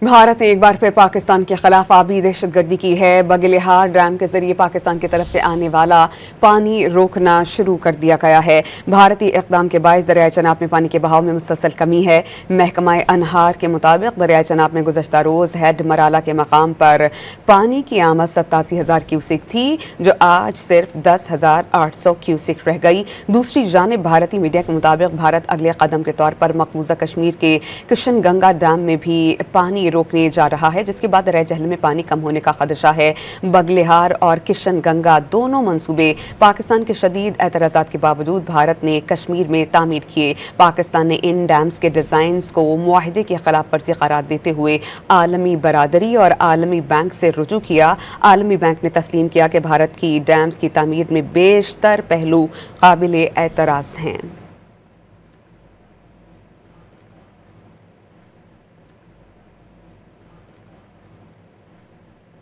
भारत ने एक बार फिर पाकिस्तान के खिलाफ आबी दहशतगर्दी की है। बगलिहार डैम के जरिए पाकिस्तान की तरफ से आने वाला पानी रोकना शुरू कर दिया गया है। भारतीय इकदाम के बायस दरियाए चनाब में पानी के बहाव में मुसलसल कमी है। महकमा अनहार के मुताबिक दरियाए चनाब में गुज़श्ता रोज़ हेड मराला के मकाम पर पानी की आमद 87,000 क्यूसिक थी, जो आज सिर्फ 10,800 क्यूसिक रह गई। दूसरी जानिब भारतीय मीडिया के मुताबिक भारत अगले कदम के तौर पर मकबूजा कश्मीर के किशन गंगा डैम में भी पानी रोकने जा रहा है, जिसके बाद दरिया जहलम में पानी कम होने का खदशा है। बगलिहार और किशन गंगा दोनों मंसूबे पाकिस्तान के शदीद एतराज़ात के बावजूद भारत ने कश्मीर में तामीर किए। पाकिस्तान ने इन डैम्स के डिज़ाइंस को मुआहदे की खिलाफ वर्जी करार देते हुए आलमी बरादरी और आलमी बैंक से रुजू किया। आलमी बैंक ने तस्लीम किया कि भारत की डैम्स की तामीर में बेशतर पहलू काबिल एतराज़ हैं।